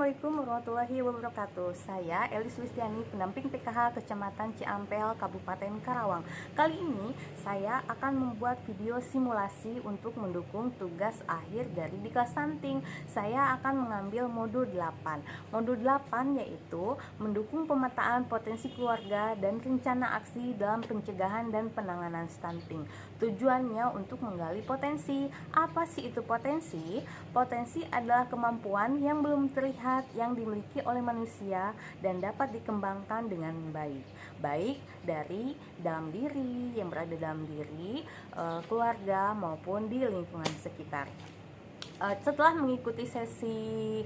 Assalamualaikum warahmatullahi wabarakatuh. Saya Elis Wistiani, pendamping PKH Kecamatan Ciampel, Kabupaten Karawang. Kali ini saya akan membuat video simulasi untuk mendukung tugas akhir dari Diklat Stunting. Saya akan mengambil modul 8. Modul 8 yaitu mendukung pemetaan potensi keluarga dan rencana aksi dalam pencegahan dan penanganan stunting. Tujuannya untuk menggali potensi. Apa sih itu potensi? Potensi adalah kemampuan yang belum terlihat yang dimiliki oleh manusia dan dapat dikembangkan dengan baik, baik dari dalam diri, yang berada dalam diri, keluarga maupun di lingkungan sekitar. Setelah mengikuti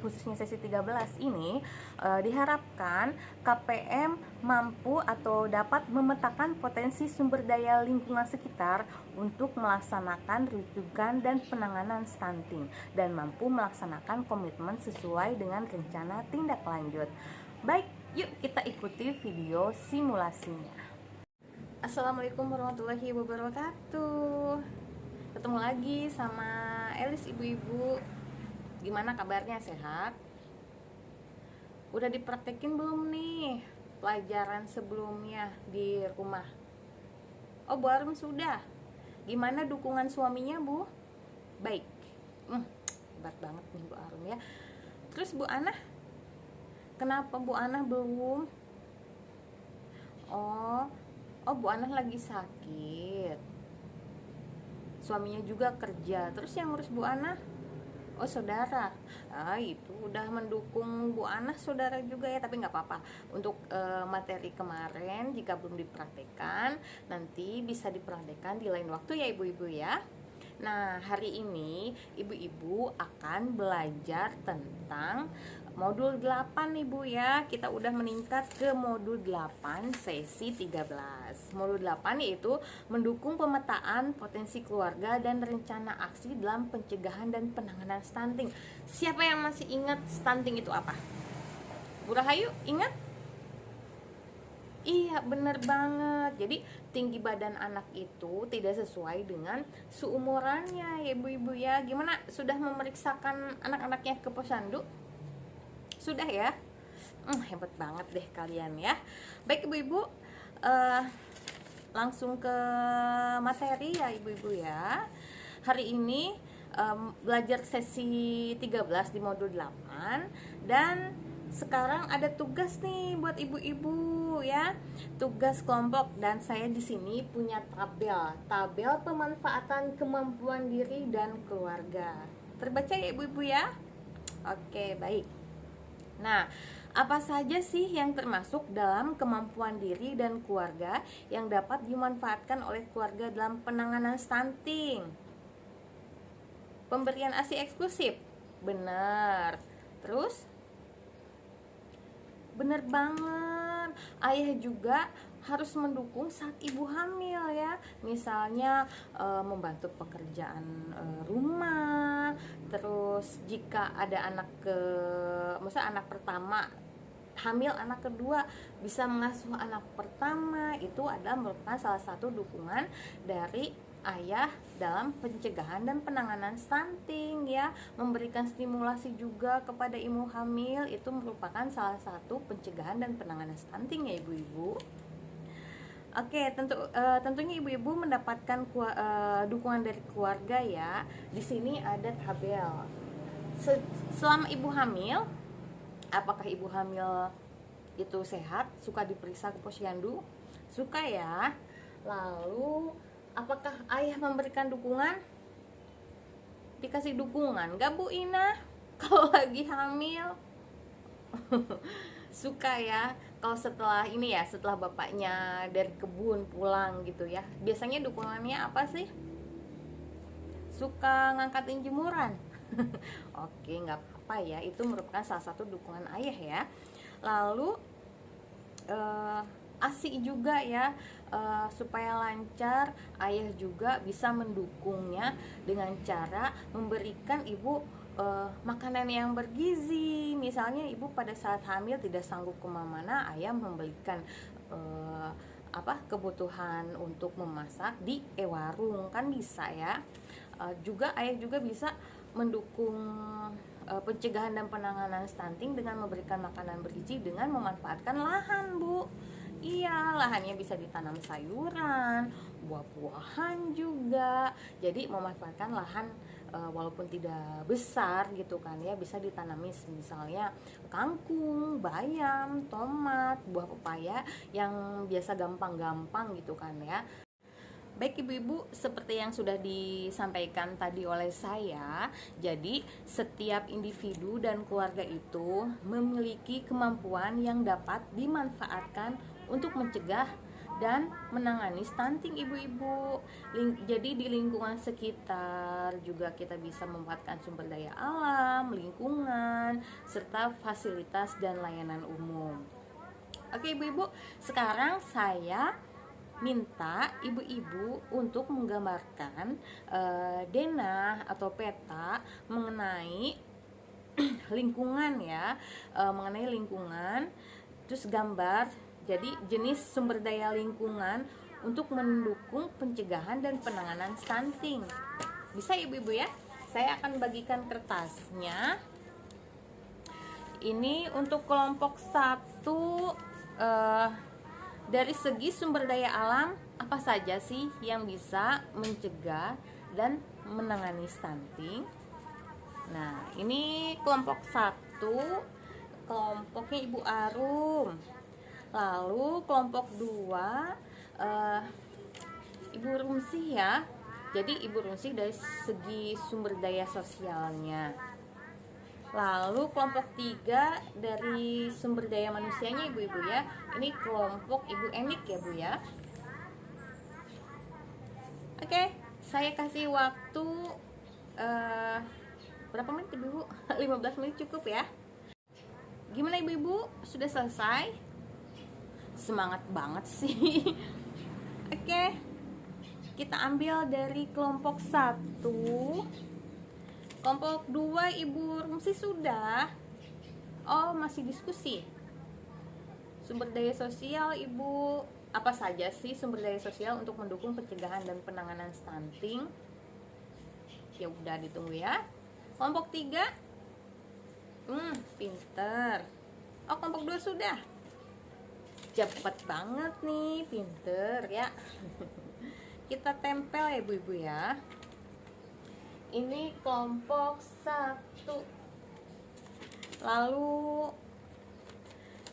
khususnya sesi 13 ini, diharapkan KPM mampu atau dapat memetakan potensi sumber daya lingkungan sekitar untuk melaksanakan rujukan dan penanganan stunting dan mampu melaksanakan komitmen sesuai dengan rencana tindak lanjut. Baik, yuk kita ikuti video simulasinya. Assalamualaikum warahmatullahi wabarakatuh. Ketemu lagi sama Elis, ibu-ibu. Gimana kabarnya, sehat? Udah dipraktekin belum nih pelajaran sebelumnya di rumah? Oh, Bu Arum sudah. Gimana dukungan suaminya, Bu? Baik. Hebat banget nih Bu Arum ya. Terus Bu Ana? Kenapa Bu Ana belum? Oh, Bu Ana lagi sakit. Suaminya juga kerja. Terus yang ngurus Bu Ana? Oh, saudara. Itu udah mendukung Bu Ana, saudara juga ya. Tapi nggak apa-apa. Untuk materi kemarin jika belum dipraktekkan, nanti bisa dipraktekkan di lain waktu ya ibu-ibu ya. Nah, hari ini ibu-ibu akan belajar tentang modul 8 nih Bu ya. Kita udah meningkat ke modul 8 sesi 13. Modul 8 yaitu mendukung pemetaan potensi keluarga dan rencana aksi dalam pencegahan dan penanganan stunting. Siapa yang masih ingat stunting itu apa? Bu Rahayu ingat? Iya, bener banget. Jadi tinggi badan anak itu tidak sesuai dengan seumurannya ya ibu-ibu ya. Gimana? Sudah memeriksakan anak-anaknya ke posyandu? Sudah ya? Hebat banget deh kalian ya. Baik ibu-ibu, langsung ke materi ya ibu-ibu ya. Hari ini belajar sesi 13 di modul 8 dan sekarang ada tugas nih buat ibu-ibu ya, tugas kelompok. Dan saya di sini punya tabel pemanfaatan kemampuan diri dan keluarga. Terbaca ya ibu-ibu ya? Oke, baik. Nah, apa saja sih yang termasuk dalam kemampuan diri dan keluarga yang dapat dimanfaatkan oleh keluarga dalam penanganan stunting? Pemberian ASI eksklusif, benar. Terus bener banget, ayah juga harus mendukung saat ibu hamil ya. Misalnya membantu pekerjaan rumah. Terus jika ada misalnya anak pertama hamil, anak kedua bisa mengasuh anak pertama. Itu adalah merupakan salah satu dukungan dari ayah dalam pencegahan dan penanganan stunting ya. Memberikan stimulasi juga kepada ibu hamil itu merupakan salah satu pencegahan dan penanganan stunting ya ibu-ibu. Oke, tentunya ibu-ibu mendapatkan dukungan dari keluarga ya. Di sini ada tabel. Selama ibu hamil, apakah ibu hamil itu sehat? Suka diperiksa ke posyandu? Suka ya. Lalu apakah ayah memberikan dukungan? Dikasih dukungan gak Bu Ina kalau lagi hamil? Suka ya. Kalau setelah ini ya, setelah bapaknya dari kebun pulang gitu ya, biasanya dukungannya apa sih? Suka ngangkatin jemuran? Oke, nggak apa-apa ya, itu merupakan salah satu dukungan ayah ya. Lalu ASI juga ya, supaya lancar, ayah juga bisa mendukungnya dengan cara memberikan ibu makanan yang bergizi. Misalnya ibu pada saat hamil tidak sanggup kemana-mana, ayah membelikan kebutuhan untuk memasak di warung kan bisa ya. Juga ayah juga bisa mendukung pencegahan dan penanganan stunting dengan memberikan makanan bergizi dengan memanfaatkan lahan, Bu. Iya, lahannya bisa ditanam sayuran, buah-buahan juga. Jadi memanfaatkan lahan walaupun tidak besar gitu kan ya, bisa ditanami misalnya kangkung, bayam, tomat, buah pepaya yang biasa gampang-gampang gitu kan ya. Baik ibu-ibu, seperti yang sudah disampaikan tadi oleh saya, jadi setiap individu dan keluarga itu memiliki kemampuan yang dapat dimanfaatkan untuk mencegah dan menangani stunting ibu-ibu. Jadi di lingkungan sekitar juga kita bisa memanfaatkan sumber daya alam, lingkungan, serta fasilitas dan layanan umum. Oke ibu-ibu, sekarang saya minta ibu-ibu untuk menggambarkan denah atau peta mengenai lingkungan ya, mengenai lingkungan, terus gambar jadi jenis sumber daya lingkungan untuk mendukung pencegahan dan penanganan stunting. Bisa ibu-ibu ya? Saya akan bagikan kertasnya. Ini untuk kelompok 1, dari segi sumber daya alam, apa saja sih yang bisa mencegah dan menangani stunting? Nah, ini kelompok 1, kelompoknya Ibu Arum. Lalu kelompok 2, Ibu Rumsih ya. Jadi Ibu Rumsih dari segi sumber daya sosialnya. Lalu kelompok 3 dari sumber daya manusianya ibu-ibu ya. Ini kelompok Ibu Enik ya Bu ya. Oke, saya kasih waktu berapa menit ibu-ibu? 15 menit cukup ya. Gimana ibu-ibu? Sudah selesai? Semangat banget sih. Oke, kita ambil dari kelompok 1. Kelompok 2 Ibu Rumsi sudah. Oh, masih diskusi. Sumber daya sosial Ibu, apa saja sih sumber daya sosial untuk mendukung pencegahan dan penanganan stunting? Ya udah ditunggu ya. Kelompok 3. Pinter. Oh, kelompok 2 sudah. Cepet banget nih, pinter ya. Kita tempel ya ibu-ibu ya. Ini kelompok 1. Lalu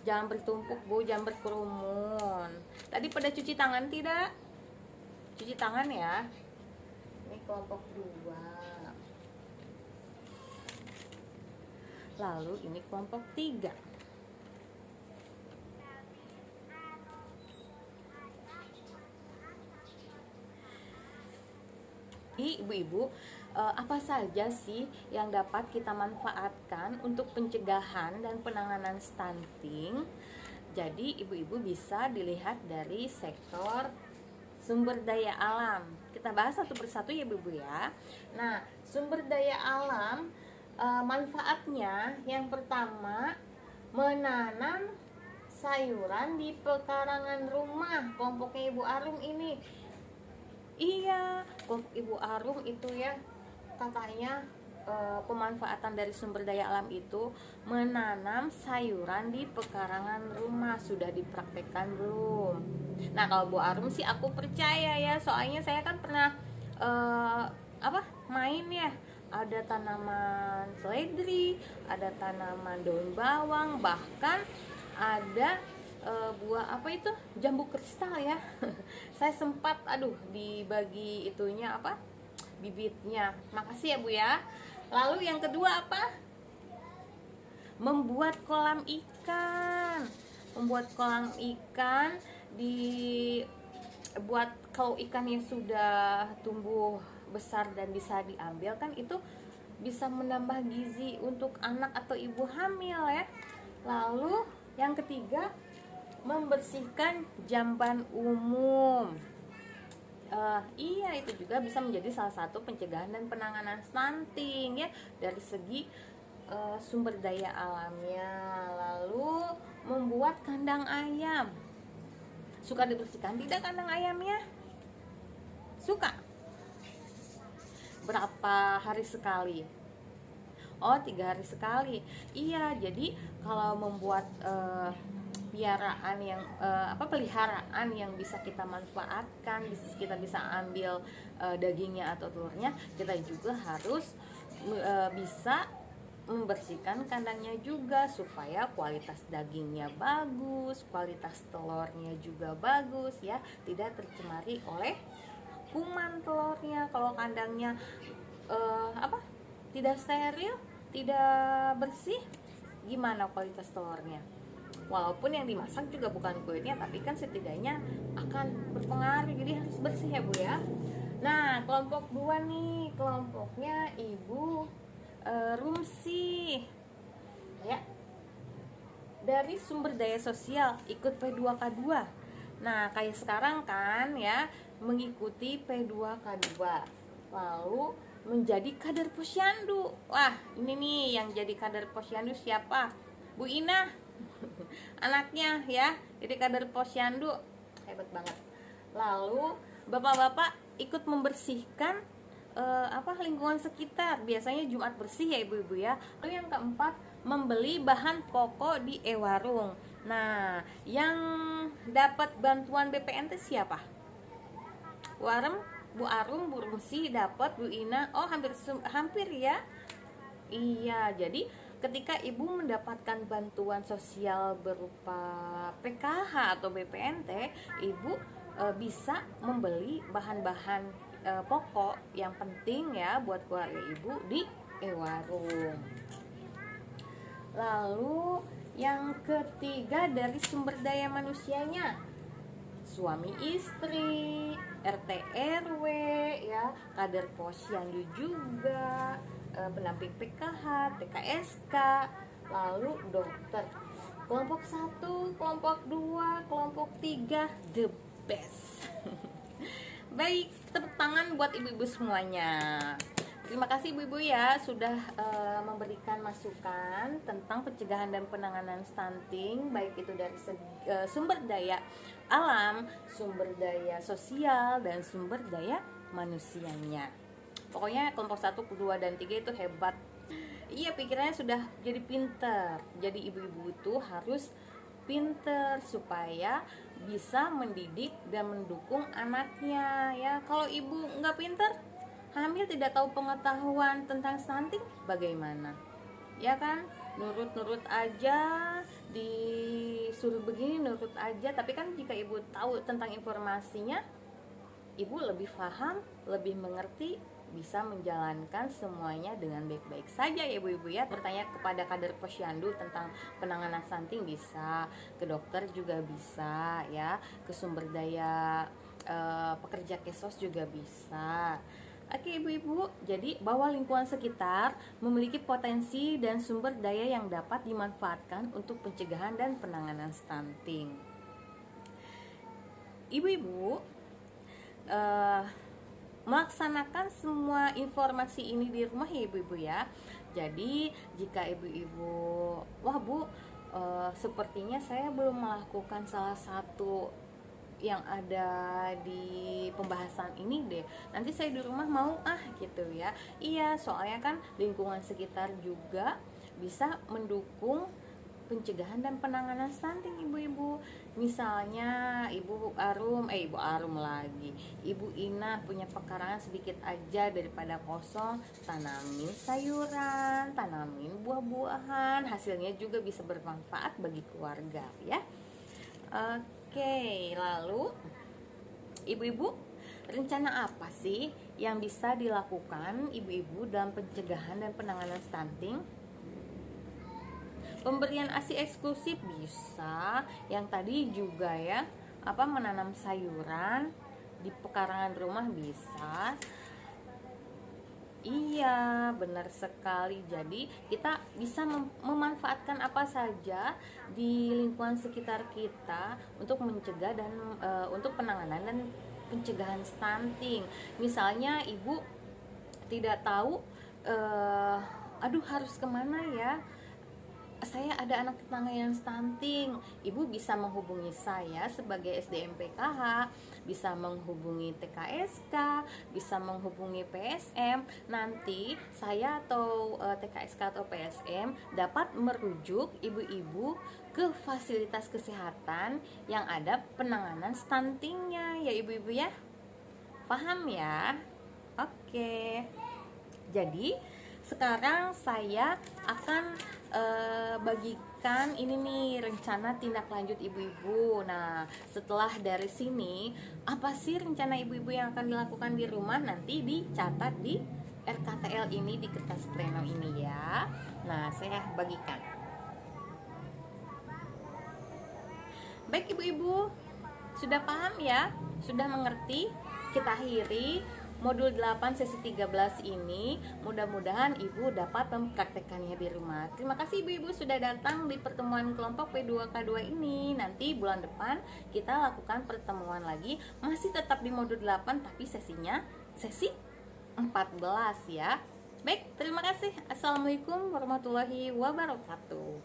jangan bertumpuk Bu, jangan berkerumun. Tadi pada cuci tangan tidak? Cuci tangan ya. Ini kelompok 2. Lalu ini kelompok 3. Ibu-ibu, apa saja sih yang dapat kita manfaatkan untuk pencegahan dan penanganan stunting? Jadi ibu-ibu bisa dilihat dari sektor sumber daya alam. Kita bahas satu persatu ya ibu-ibu ya. Nah, sumber daya alam, manfaatnya yang pertama, menanam sayuran di pekarangan rumah. Kelompoknya Ibu Arum ini. Iya, kelompok Ibu Arum itu ya, katanya pemanfaatan dari sumber daya alam itu menanam sayuran di pekarangan rumah. Sudah dipraktekkan belum? Nah, kalau Bu Arum sih aku percaya ya, soalnya saya kan pernah main ya. Ada tanaman seledri, ada tanaman daun bawang, bahkan ada buah apa itu, jambu kristal ya. Saya sempat dibagi itunya bibitnya. Makasih ya Bu ya. Lalu yang kedua apa? Membuat kolam ikan. Membuat kolam ikan buat kalau ikan yang sudah tumbuh besar dan bisa diambil kan, itu bisa menambah gizi untuk anak atau ibu hamil ya. Lalu yang ketiga, membersihkan jamban umum. Iya, itu juga bisa menjadi salah satu pencegahan dan penanganan stunting ya, dari segi sumber daya alamnya. Lalu membuat kandang ayam. Suka dibersihkan tidak kandang ayamnya? Suka? Berapa hari sekali? Oh, 3 hari sekali. Iya, jadi kalau membuat piaraan yang peliharaan yang bisa kita manfaatkan, kita bisa ambil dagingnya atau telurnya, kita juga harus bisa membersihkan kandangnya juga supaya kualitas dagingnya bagus, kualitas telurnya juga bagus ya, tidak tercemari oleh kuman telurnya. Kalau kandangnya tidak steril, tidak bersih, gimana kualitas telurnya? Walaupun yang dimasak juga bukan kulitnya, tapi kan setidaknya akan berpengaruh, jadi harus bersih ya Bu ya. Nah, kelompok 2 nih, kelompoknya Ibu Rumsi ya, dari sumber daya sosial ikut P2K2. Nah, kayak sekarang kan ya, mengikuti P2K2 lalu menjadi kader posyandu. Wah, ini nih yang jadi kader posyandu siapa? Bu Ina anaknya ya, jadi kader posyandu, hebat banget. Lalu bapak-bapak ikut membersihkan lingkungan sekitar, biasanya Jumat bersih ya ibu-ibu ya. Lalu yang keempat, membeli bahan pokok di e-warung. Nah, yang dapat bantuan BPNT siapa? Bu Arum, Bu Rumsi dapat, Bu Ina, oh hampir ya. Iya, jadi ketika ibu mendapatkan bantuan sosial berupa PKH atau BPNT, ibu bisa membeli bahan-bahan pokok yang penting ya buat keluarga ibu di e-warung. Lalu yang ketiga dari sumber daya manusianya, suami istri, RT RW ya, kader posyandu juga, pendamping PKH, PKSK, lalu dokter. Kelompok 1, kelompok 2, kelompok 3 the best. Baik, tepuk tangan buat ibu-ibu semuanya. Terima kasih ibu-ibu ya sudah memberikan masukan tentang pencegahan dan penanganan stunting, baik itu dari sumber daya alam, sumber daya sosial, dan sumber daya manusianya. Pokoknya kelompok 1, 2, dan 3 itu hebat. Iya, pikirannya sudah jadi pinter. Jadi ibu-ibu itu harus pinter supaya bisa mendidik dan mendukung anaknya ya. Kalau ibu nggak pinter, hamil tidak tahu pengetahuan tentang stunting, bagaimana? Ya kan, nurut-nurut aja, disuruh begini nurut aja. Tapi kan jika ibu tahu tentang informasinya, ibu lebih paham, lebih mengerti, bisa menjalankan semuanya dengan baik-baik saja ya ibu-ibu ya. Bertanya kepada kader posyandu tentang penanganan stunting bisa, ke dokter juga bisa ya, ke sumber daya pekerja kesos juga bisa. Oke ibu-ibu, jadi bahwa lingkungan sekitar memiliki potensi dan sumber daya yang dapat dimanfaatkan untuk pencegahan dan penanganan stunting. Ibu-ibu melaksanakan semua informasi ini di rumah ya ibu-ibu ya. Jadi jika ibu-ibu, wah Bu, sepertinya saya belum melakukan salah satu yang ada di pembahasan ini deh, nanti saya di rumah mau gitu ya. Iya, soalnya kan lingkungan sekitar juga bisa mendukung pencegahan dan penanganan stunting ibu-ibu. Misalnya Ibu Arum lagi, Ibu Ina punya pekarangan sedikit aja, daripada kosong, tanamin sayuran, tanamin buah-buahan, hasilnya juga bisa bermanfaat bagi keluarga ya. Oke, lalu ibu-ibu, rencana apa sih yang bisa dilakukan ibu-ibu dalam pencegahan dan penanganan stunting? Pemberian ASI eksklusif bisa, yang tadi juga ya, menanam sayuran di pekarangan rumah bisa. Iya, benar sekali. Jadi kita bisa memanfaatkan apa saja di lingkungan sekitar kita untuk mencegah dan untuk penanganan dan pencegahan stunting. Misalnya ibu tidak tahu, harus kemana ya, saya ada anak tetangga yang stunting. Ibu bisa menghubungi saya sebagai SDM PKH, bisa menghubungi TKSK, bisa menghubungi PSM. Nanti saya atau TKSK atau PSM dapat merujuk ibu-ibu ke fasilitas kesehatan yang ada penanganan stuntingnya ya ibu-ibu ya. Paham ya? Oke. Jadi sekarang saya akan bagikan ini nih rencana tindak lanjut ibu-ibu. Nah, setelah dari sini, apa sih rencana ibu-ibu yang akan dilakukan di rumah? Nanti dicatat di RKTL ini, di kertas pleno ini ya. Nah, saya bagikan. Baik ibu-ibu, sudah paham ya? Sudah mengerti? Kita akhiri modul 8 sesi 13 ini. Mudah-mudahan ibu dapat mempraktekannya di rumah. Terima kasih ibu-ibu sudah datang di pertemuan kelompok P2K2 ini. Nanti bulan depan kita lakukan pertemuan lagi, masih tetap di modul 8 tapi sesinya sesi 14 ya. Baik, terima kasih. Assalamualaikum warahmatullahi wabarakatuh.